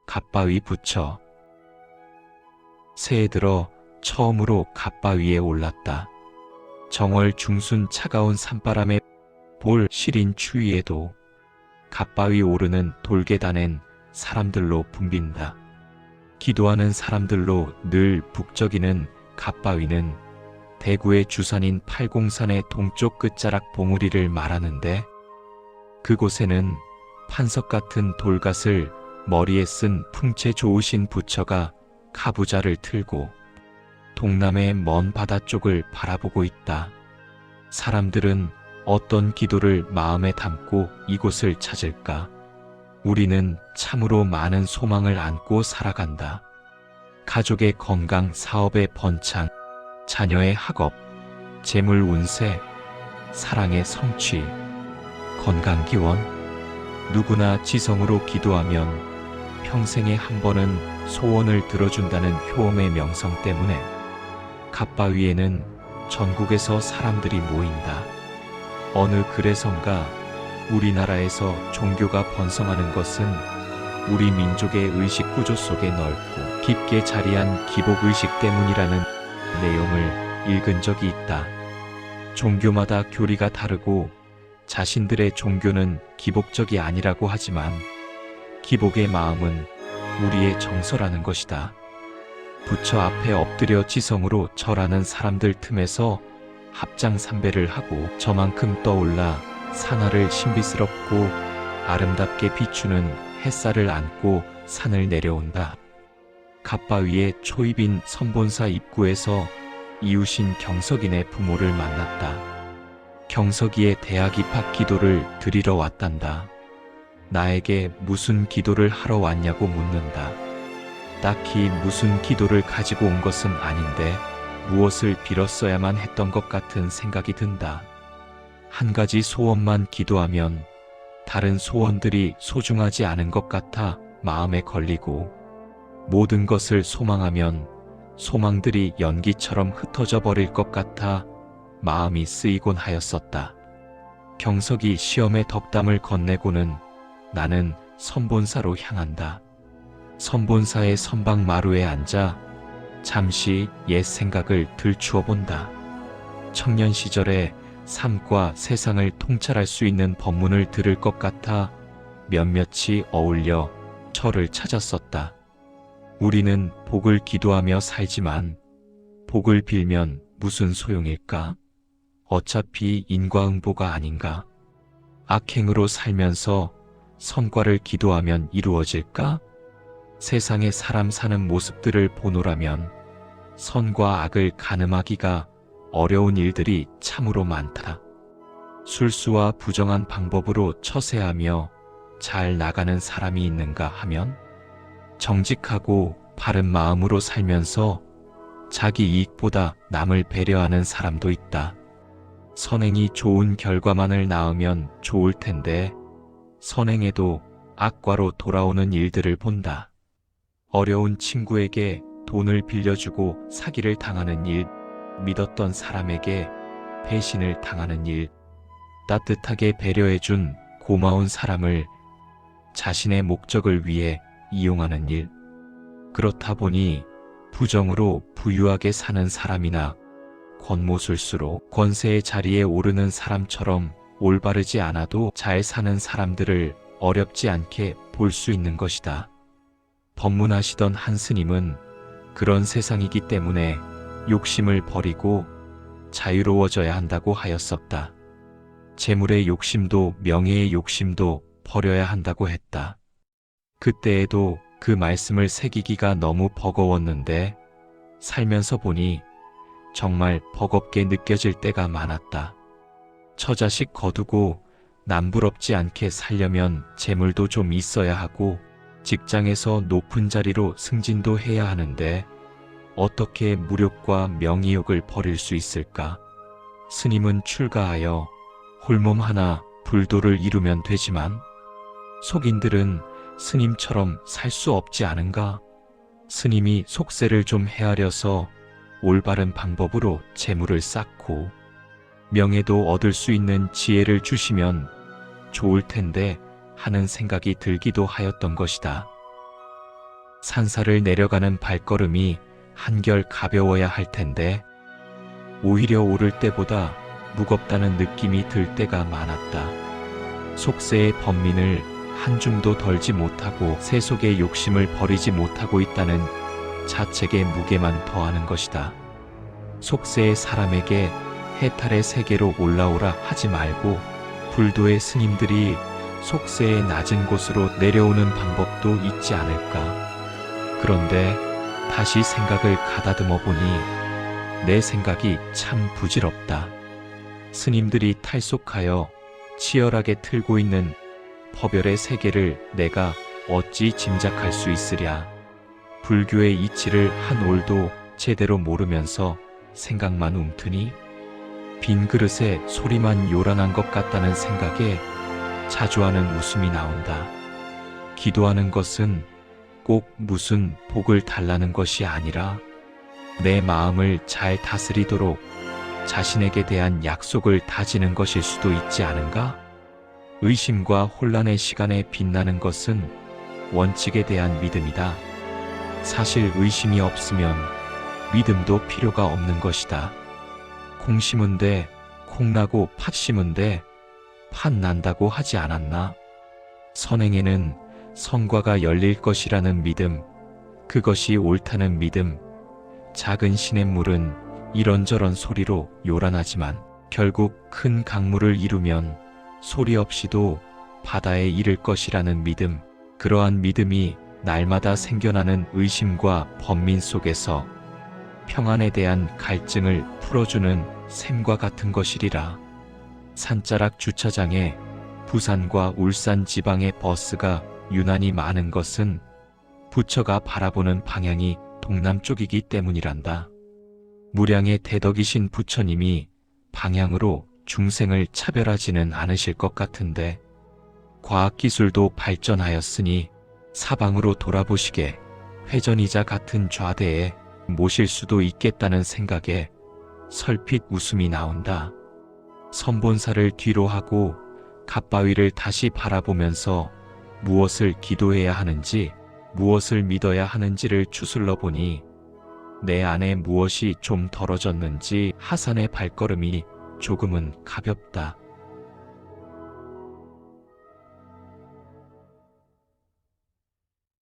갓바위 부처. 새해 들어 처음으로 갓바위에 올랐다. 정월 중순 차가운 산바람에 볼 시린 추위에도 갓바위 오르는 돌계단엔 사람들로 붐빈다. 기도하는 사람들로 늘 북적이는 갓바위는 대구의 주산인 팔공산의 동쪽 끝자락 봉우리를 말하는데, 그곳에는 판석 같은 돌갓을 머리에 쓴 풍채 좋으신 부처가 가부좌를 틀고 동남의 먼 바다 쪽을 바라보고 있다. 사람들은 어떤 기도를 마음에 담고 이곳을 찾을까? 우리는 참으로 많은 소망을 안고 살아간다. 가족의 건강, 사업의 번창, 자녀의 학업, 재물 운세, 사랑의 성취, 건강 기원. 누구나 지성으로 기도하면 평생에 한 번은 소원을 들어준다는 효험의 명성 때문에 갓바위에는 전국에서 사람들이 모인다. 어느 그래서인가 우리나라에서 종교가 번성하는 것은 우리 민족의 의식 구조 속에 넓고 깊게 자리한 기복의식 때문이라는 내용을 읽은 적이 있다. 종교마다 교리가 다르고 자신들의 종교는 기복적이 아니라고 하지만 기복의 마음은 우리의 정서라는 것이다. 부처 앞에 엎드려 지성으로 절하는 사람들 틈에서 합장삼배를 하고 저만큼 떠올라 산하를 신비스럽고 아름답게 비추는 햇살을 안고 산을 내려온다. 갓바위의 초입인 선본사 입구에서 이웃인 경석이네 부모를 만났다. 경석이의 대학 입학 기도를 드리러 왔단다. 나에게 무슨 기도를 하러 왔냐고 묻는다. 딱히 무슨 기도를 가지고 온 것은 아닌데 무엇을 빌었어야만 했던 것 같은 생각이 든다. 한 가지 소원만 기도하면 다른 소원들이 소중하지 않은 것 같아 마음에 걸리고, 모든 것을 소망하면 소망들이 연기처럼 흩어져 버릴 것 같아 마음이 쓰이곤 하였었다. 경석이 시험의 덕담을 건네고는 나는 선본사로 향한다. 선본사의 선방 마루에 앉아 잠시 옛 생각을 들추어 본다. 청년 시절에 삶과 세상을 통찰할 수 있는 법문을 들을 것 같아 몇몇이 어울려 절을 찾았었다. 우리는 복을 기도하며 살지만 복을 빌면 무슨 소용일까? 어차피 인과응보가 아닌가? 악행으로 살면서 선과를 기도하면 이루어질까? 세상에 사람 사는 모습들을 보노라면 선과 악을 가늠하기가 어려운 일들이 참으로 많다. 술수와 부정한 방법으로 처세하며 잘 나가는 사람이 있는가 하면, 정직하고 바른 마음으로 살면서 자기 이익보다 남을 배려하는 사람도 있다. 선행이 좋은 결과만을 낳으면 좋을 텐데 선행에도 악과로 돌아오는 일들을 본다. 어려운 친구에게 돈을 빌려주고 사기를 당하는 일, 믿었던 사람에게 배신을 당하는 일, 따뜻하게 배려해준 고마운 사람을 자신의 목적을 위해 이용하는 일. 그렇다 보니 부정으로 부유하게 사는 사람이나 권모술수로 권세의 자리에 오르는 사람처럼 올바르지 않아도 잘 사는 사람들을 어렵지 않게 볼 수 있는 것이다. 법문하시던 한 스님은 그런 세상이기 때문에 욕심을 버리고 자유로워져야 한다고 하였었다. 재물의 욕심도 명예의 욕심도 버려야 한다고 했다. 그때에도 그 말씀을 새기기가 너무 버거웠는데 살면서 보니 정말 버겁게 느껴질 때가 많았다. 처자식 거두고 남부럽지 않게 살려면 재물도 좀 있어야 하고 직장에서 높은 자리로 승진도 해야 하는데 어떻게 무력과 명의욕을 버릴 수 있을까? 스님은 출가하여 홀몸 하나 불도를 이루면 되지만 속인들은 스님처럼 살 수 없지 않은가? 스님이 속세를 좀 헤아려서 올바른 방법으로 재물을 쌓고 명예도 얻을 수 있는 지혜를 주시면 좋을 텐데 하는 생각이 들기도 하였던 것이다. 산사를 내려가는 발걸음이 한결 가벼워야 할 텐데 오히려 오를 때보다 무겁다는 느낌이 들 때가 많았다. 속세의 번민을 한 줌도 덜지 못하고 세속의 욕심을 버리지 못하고 있다는 자책의 무게만 더하는 것이다. 속세의 사람에게 해탈의 세계로 올라오라 하지 말고 불도의 스님들이 속세의 낮은 곳으로 내려오는 방법도 있지 않을까. 그런데 다시 생각을 가다듬어 보니 내 생각이 참 부질없다. 스님들이 탈속하여 치열하게 틀고 있는 법열의 세계를 내가 어찌 짐작할 수 있으랴. 불교의 이치를 한 올도 제대로 모르면서 생각만 움트니 빈 그릇에 소리만 요란한 것 같다는 생각에 자주 하는 웃음이 나온다. 기도하는 것은 꼭 무슨 복을 달라는 것이 아니라 내 마음을 잘 다스리도록 자신에게 대한 약속을 다지는 것일 수도 있지 않은가? 의심과 혼란의 시간에 빛나는 것은 원칙에 대한 믿음이다. 사실 의심이 없으면 믿음도 필요가 없는 것이다. 콩 심은데 콩 나고 팥 심은데 팥 난다고 하지 않았나? 선행에는 성과가 열릴 것이라는 믿음, 그것이 옳다는 믿음. 작은 시냇물은 이런저런 소리로 요란하지만 결국 큰 강물을 이루면 소리 없이도 바다에 이를 것이라는 믿음. 그러한 믿음이 날마다 생겨나는 의심과 번민 속에서 평안에 대한 갈증을 풀어주는 샘과 같은 것이리라. 산자락 주차장에 부산과 울산 지방의 버스가 유난히 많은 것은 부처가 바라보는 방향이 동남쪽이기 때문이란다. 무량의 대덕이신 부처님이 방향으로 중생을 차별하지는 않으실 것 같은데 과학기술도 발전하였으니 사방으로 돌아보시게 회전이자 같은 좌대에 모실 수도 있겠다는 생각에 설핏 웃음이 나온다. 선본사를 뒤로 하고 갓바위를 다시 바라보면서 무엇을 기도해야 하는지 무엇을 믿어야 하는지를 추슬러 보니 내 안에 무엇이 좀 덜어졌는지 하산의 발걸음이 조금은 가볍다.